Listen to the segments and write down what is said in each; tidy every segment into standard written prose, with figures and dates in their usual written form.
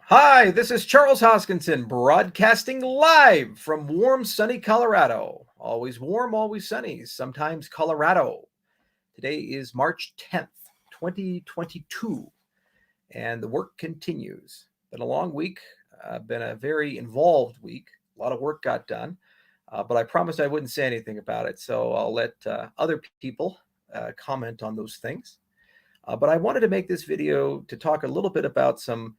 Hi, this is Charles Hoskinson broadcasting live from warm, sunny Colorado. Always warm, always sunny, sometimes Colorado. Today is March 10th, 2022, and the work continues. Been a long week, been a very involved week. A lot of work got done, but I promised I wouldn't say anything about it, so I'll let other people comment on those things. But I wanted to make this video to talk a little bit about some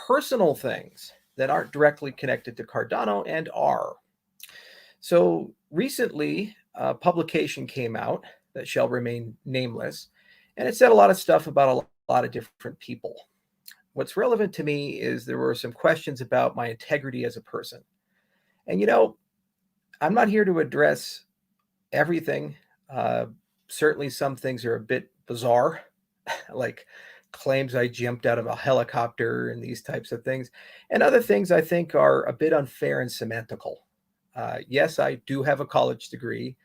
personal things that aren't directly connected to Cardano and are. So recently, a publication came out that shall remain nameless, and it said a lot of stuff about a lot of different people. What's relevant to me is there were some questions about my integrity as a person. And I'm not here to address everything. Certainly, some things are a bit bizarre, like claims I jumped out of a helicopter and these types of things. And other things I think are a bit unfair and semantical. Yes, I do have a college degree.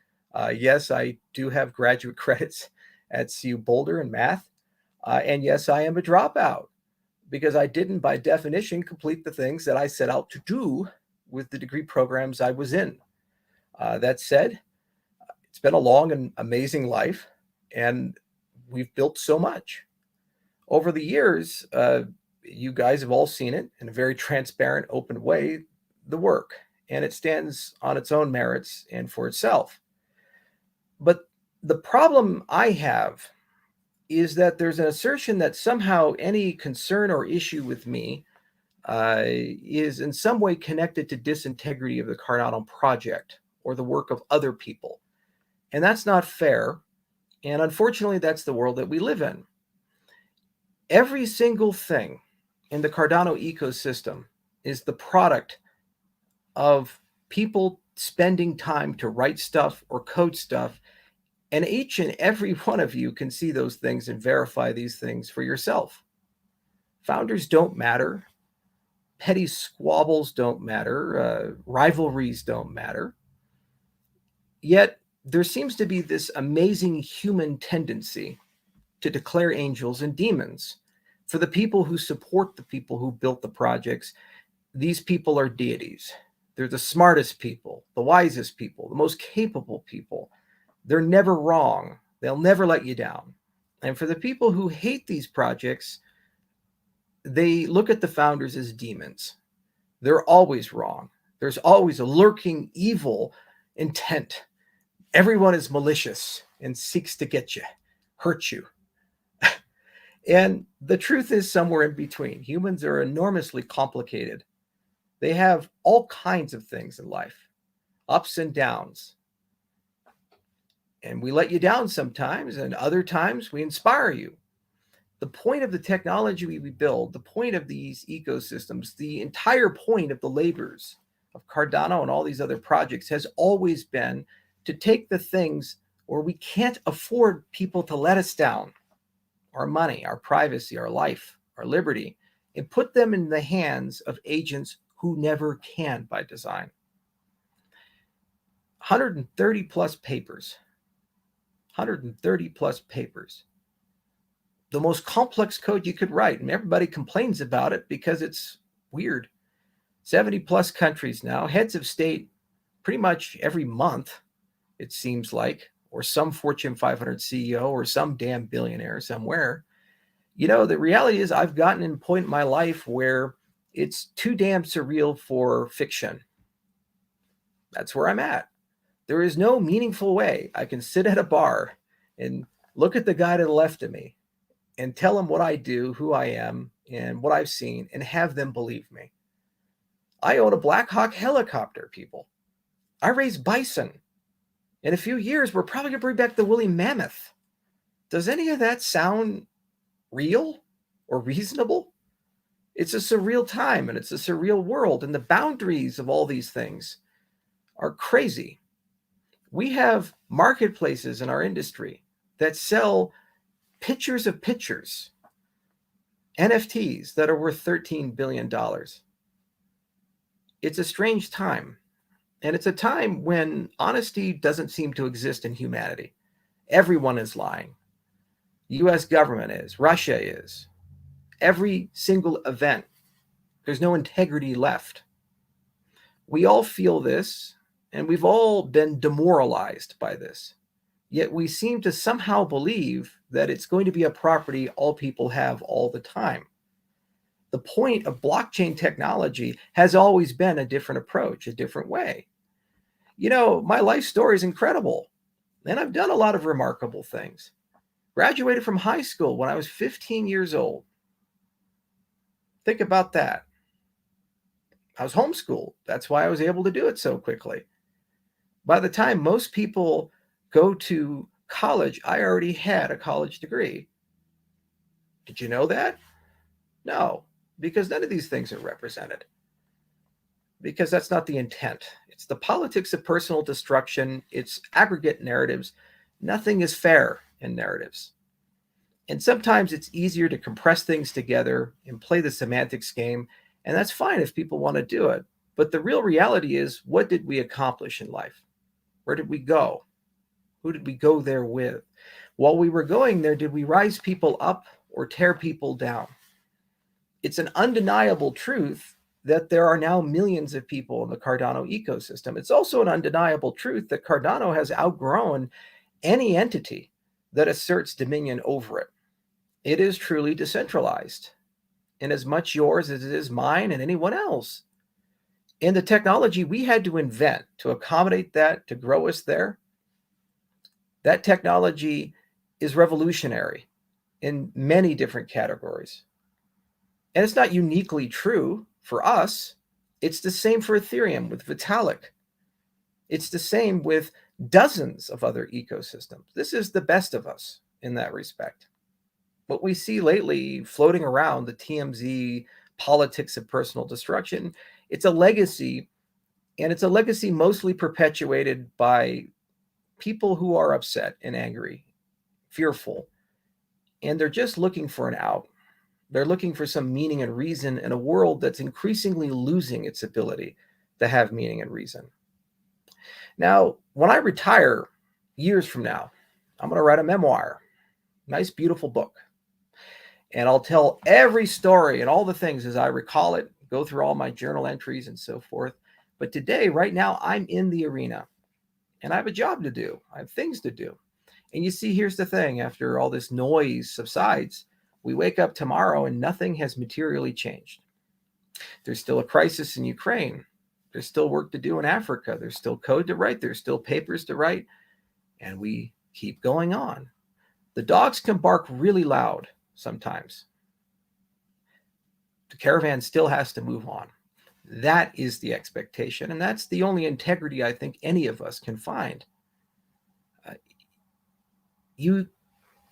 Yes, I do have graduate credits at CU Boulder in math. And yes, I am a dropout because I didn't, by definition, complete the things that I set out to do with the degree programs I was in. That said, it's been a long and amazing life, and we've built so much. Over the years, you guys have all seen it in a very transparent, open way, the work, and it stands on its own merits and for itself. But the problem I have is that there's an assertion that somehow any concern or issue with me is in some way connected to disintegrity of the Cardano project or the work of other people. And that's not fair. And unfortunately, that's the world that we live in. Every single thing in the Cardano ecosystem is the product of people spending time to write stuff or code stuff. And each and every one of you can see those things and verify these things for yourself. Founders don't matter. Petty squabbles don't matter. Rivalries don't matter. Yet there seems to be this amazing human tendency to declare angels and demons. For the people who support the people who built the projects, these people are deities. They're the smartest people, the wisest people, the most capable people. They're never wrong. They'll never let you down. And for the people who hate these projects, they look at the founders as demons. They're always wrong. There's always a lurking evil intent. Everyone is malicious and seeks to get you, hurt you. And the truth is somewhere in between. Humans are enormously complicated. They have all kinds of things in life, ups and downs. And we let you down sometimes, and other times we inspire you. The point of the technology we build, the point of these ecosystems, the entire point of the labors of Cardano and all these other projects has always been to take the things where we can't afford people to let us down, our money, our privacy, our life, our liberty, and put them in the hands of agents who never can by design. 130 plus papers. 130 plus papers. The most complex code you could write, and everybody complains about it because it's weird. 70 plus countries now, heads of state pretty much every month, it seems like, or some Fortune 500 CEO or some damn billionaire somewhere. The reality is I've gotten to a point in my life where it's too damn surreal for fiction. That's where I'm at. There is no meaningful way I can sit at a bar and look at the guy to the left of me and tell him what I do, who I am, and what I've seen, and have them believe me. I own a Black Hawk helicopter, people. I raise bison. In a few years, we're probably going to bring back the woolly mammoth. Does any of that sound real or reasonable? It's a surreal time, and it's a surreal world, and the boundaries of all these things are crazy. We have marketplaces in our industry that sell pictures of pictures, NFTs that are worth $13 billion. It's a strange time. And it's a time when honesty doesn't seem to exist in humanity. Everyone is lying. The US government is, Russia is. Every single event There's no integrity left. We all feel this, and we've all been demoralized by this. Yet we seem to somehow believe that it's going to be a property all people have all the time. The point of blockchain technology has always been a different approach, a different way. You know, my life story is incredible, and I've done a lot of remarkable things. Graduated from high school when I was 15 years old. Think about that. I was homeschooled. That's why I was able to do it so quickly. By the time most people go to college, I already had a college degree. Did you know that? No, because none of these things are represented. Because that's not the intent. It's the politics of personal destruction. It's aggregate narratives. Nothing is fair in narratives. And sometimes it's easier to compress things together and play the semantics game. And that's fine if people want to do it. But the real reality is, what did we accomplish in life? Where did we go? Who did we go there with? While we were going there, did we rise people up or tear people down? It's an undeniable truth that there are now millions of people in the Cardano ecosystem. It's also an undeniable truth that Cardano has outgrown any entity that asserts dominion over it. It is truly decentralized, and as much yours as it is mine and anyone else. And the technology we had to invent to accommodate that, to grow us there, that technology is revolutionary in many different categories. And it's not uniquely true for us. It's the same for Ethereum with Vitalik. It's the same with dozens of other ecosystems. This is the best of us in that respect. What we see lately floating around, the TMZ politics of personal destruction, it's a legacy, and it's a legacy mostly perpetuated by people who are upset and angry, fearful, and they're just looking for an out. They're looking for some meaning and reason in a world that's increasingly losing its ability to have meaning and reason. Now, when I retire years from now, I'm going to write a memoir, nice, beautiful book. And I'll tell every story and all the things as I recall it, go through all my journal entries and so forth. But today, right now, I'm in the arena and I have a job to do. I have things to do. And you see, here's the thing. After all this noise subsides, we wake up tomorrow and nothing has materially changed. There's still a crisis in Ukraine. There's still work to do in Africa. There's still code to write. There's still papers to write. And we keep going on. The dogs can bark really loud sometimes. The caravan still has to move on. That is the expectation. And that's the only integrity I think any of us can find. You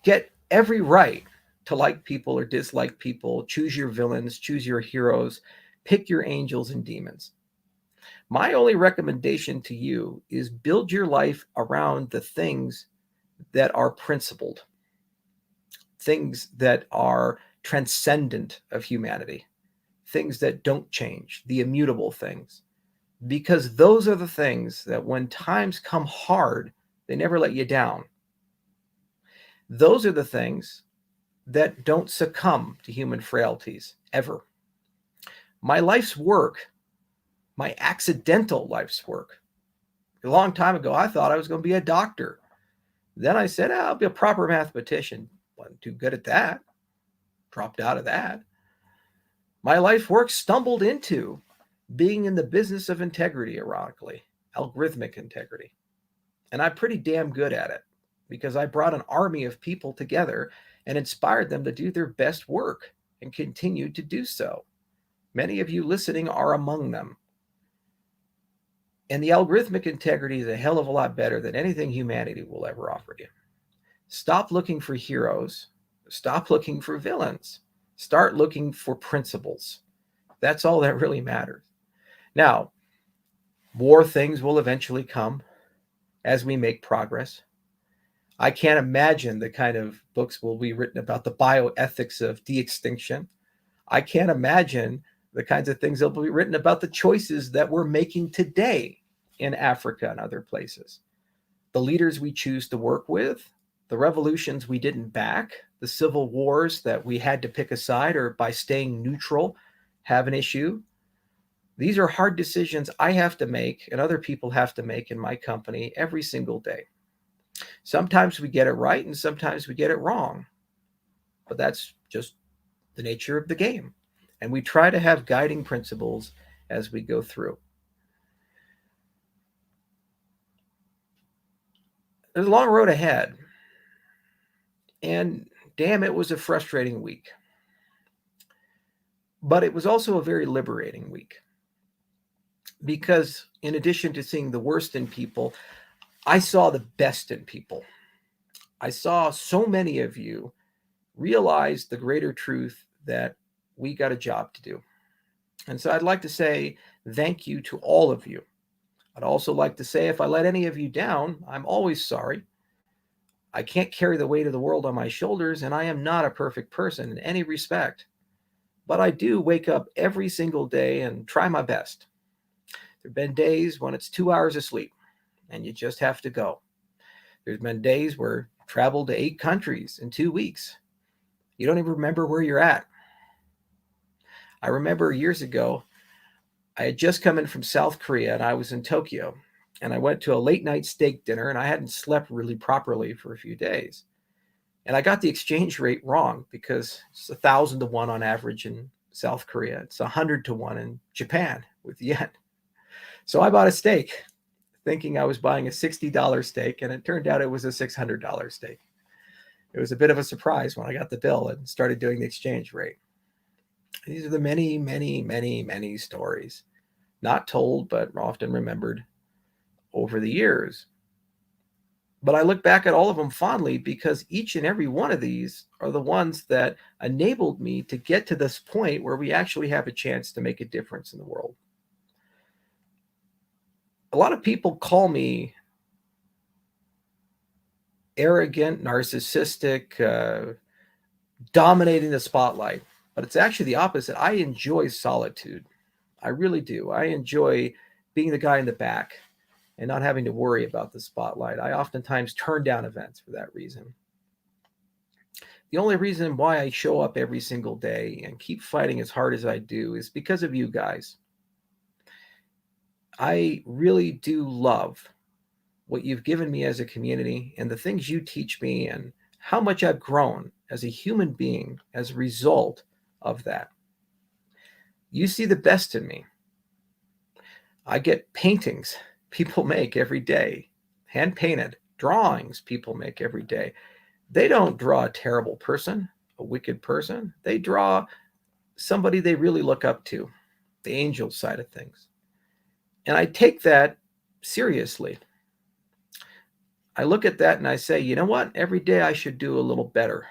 get every right to like people or dislike people, choose your villains, choose your heroes, pick your angels and demons. My only recommendation to you is build your life around the things that are principled, things that are transcendent of humanity, things that don't change, the immutable things, because those are the things that when times come hard, they never let you down. Those are the things that don't succumb to human frailties ever. My life's work, my accidental life's work, a long time ago, I thought I was going to be a doctor. Then I said, I'll be a proper mathematician. Wasn't too good at that. Dropped out of that. My life work stumbled into being in the business of integrity, ironically, algorithmic integrity. And I'm pretty damn good at it because I brought an army of people together and inspired them to do their best work and continue to do so. Many of you listening are among them. And the algorithmic integrity is a hell of a lot better than anything humanity will ever offer you. Stop looking for heroes. Stop looking for villains. Start looking for principles. That's all that really matters. Now, more things will eventually come as we make progress. I can't imagine the kind of books will be written about the bioethics of de-extinction. I can't imagine the kinds of things that will be written about the choices that we're making today in Africa and other places. The leaders we choose to work with, the revolutions we didn't back, the civil wars that we had to pick a side or by staying neutral have an issue. These are hard decisions I have to make and other people have to make in my company every single day. Sometimes we get it right and sometimes we get it wrong, but that's just the nature of the game. And we try to have guiding principles as we go through. There's a long road ahead. And damn, it was a frustrating week. But it was also a very liberating week. Because in addition to seeing the worst in people, I saw the best in people. I saw so many of you realize the greater truth that we got a job to do. And so I'd like to say thank you to all of you. I'd also like to say if I let any of you down, I'm always sorry. I can't carry the weight of the world on my shoulders, and I am not a perfect person in any respect. But I do wake up every single day and try my best. There have been days when it's 2 hours of sleep and you just have to go. There's been days where you traveled to 8 countries in 2 weeks. You don't even remember where you're at. I remember years ago, I had just come in from South Korea and I was in Tokyo. And I went to a late night steak dinner and I hadn't slept really properly for a few days. And I got the exchange rate wrong because it's 1,000 to 1 on average in South Korea. It's 100 to 1 in Japan with yen. So I bought a steak thinking I was buying a $60 steak, and it turned out it was a $600 steak. It was a bit of a surprise when I got the bill and started doing the exchange rate. These are the many, many, many, many stories, not told, but often remembered over the years. But I look back at all of them fondly because each and every one of these are the ones that enabled me to get to this point where we actually have a chance to make a difference in the world. A lot of people call me arrogant, narcissistic, dominating the spotlight, but it's actually the opposite. I enjoy solitude. I really do. I enjoy being the guy in the back and not having to worry about the spotlight. I oftentimes turn down events for that reason. The only reason why I show up every single day and keep fighting as hard as I do is because of you guys. I really do love what you've given me as a community and the things you teach me and how much I've grown as a human being as a result of that. You see the best in me. I get paintings people make every day, hand painted, drawings people make every day. They don't draw a terrible person, a wicked person. They draw somebody they really look up to, the angel side of things. And I take that seriously. I look at that and I say, you know what? Every day I should do a little better.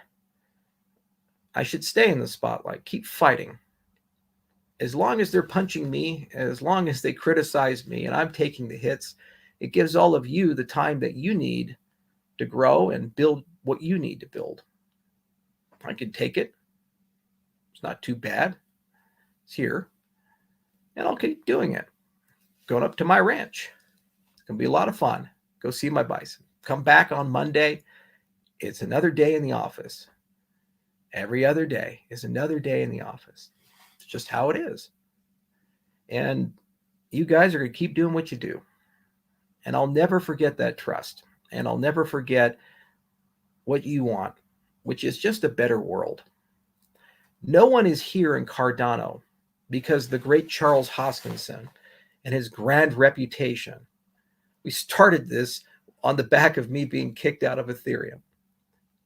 I should stay in the spotlight, keep fighting. As long as they're punching me, as long as they criticize me and I'm taking the hits, it gives all of you the time that you need to grow and build what you need to build. I can take it. It's not too bad. It's here. And I'll keep doing it. Going up to my ranch. It's going to be a lot of fun. Go see my bison. Come back on Monday. It's another day in the office. Every other day is another day in the office. It's just how it is. And you guys are going to keep doing what you do. And I'll never forget that trust. And I'll never forget what you want, which is just a better world. No one is here in Cardano because the great Charles Hoskinson and his grand reputation. We started this on the back of me being kicked out of Ethereum.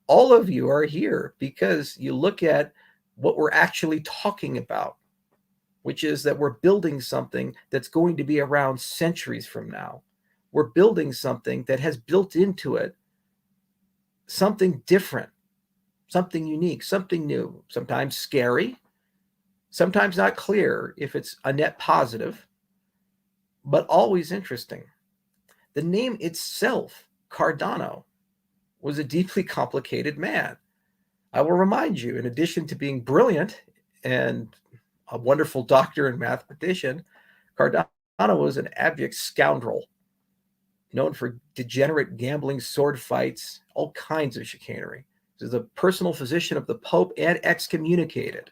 All of you are here because you look at what we're actually talking about, which is that we're building something that's going to be around centuries from now. We're building something that has built into it something different, something unique, something new, sometimes scary, sometimes not clear if it's a net positive, but always interesting. The name itself, Cardano, was a deeply complicated man. I will remind you, in addition to being brilliant and a wonderful doctor and mathematician, Cardano was an abject scoundrel, known for degenerate gambling, sword fights, all kinds of chicanery. He was the personal physician of the Pope and excommunicated.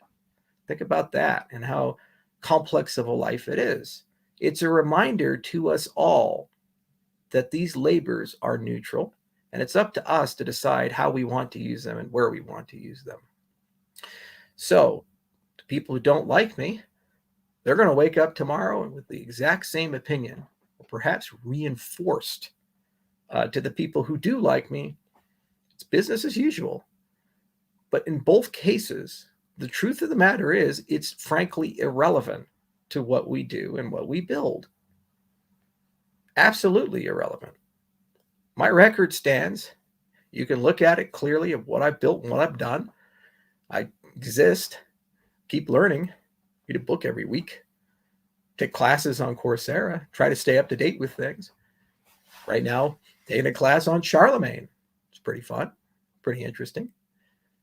Think about that and how complex of a life it is. It's a reminder to us all that these labors are neutral, and it's up to us to decide how we want to use them and where we want to use them. So, to people who don't like me, they're going to wake up tomorrow with the exact same opinion, or perhaps reinforced. To the people who do like me, it's business as usual. But in both cases, the truth of the matter is it's frankly irrelevant to what we do and what we build. Absolutely irrelevant. My record stands. You can look at it clearly of what I've built and what I've done. I exist, keep learning, read a book every week, take classes on Coursera, try to stay up to date with things. Right now, taking a class on Charlemagne. It's pretty fun, pretty interesting.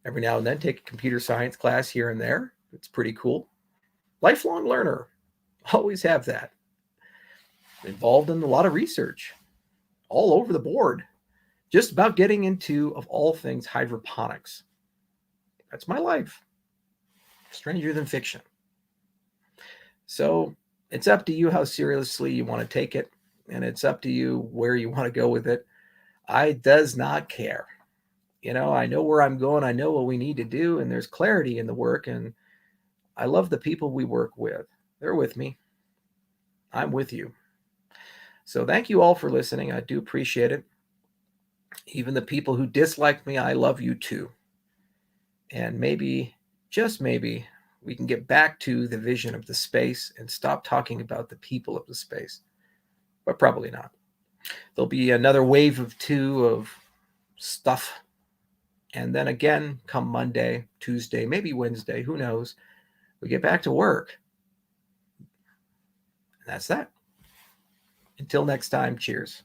Every now and then, take a computer science class here and there. It's pretty cool. Lifelong learner. Always have that. Involved in a lot of research all over the board. Just about getting into, of all things, hydroponics. That's my life. Stranger than fiction. So it's up to you how seriously you want to take it. And it's up to you where you want to go with it. I does not care. I know where I'm going. I know what we need to do. And there's clarity in the work. And I love the people we work with. They're with me. I'm with you. So thank you all for listening. I do appreciate it. Even the people who dislike me, I love you too. And maybe, just maybe, we can get back to the vision of the space and stop talking about the people of the space. But probably not. There'll be another wave of 2 of stuff. And then again, come Monday, Tuesday, maybe Wednesday, who knows, we get back to work. And that's that. Until next time, cheers.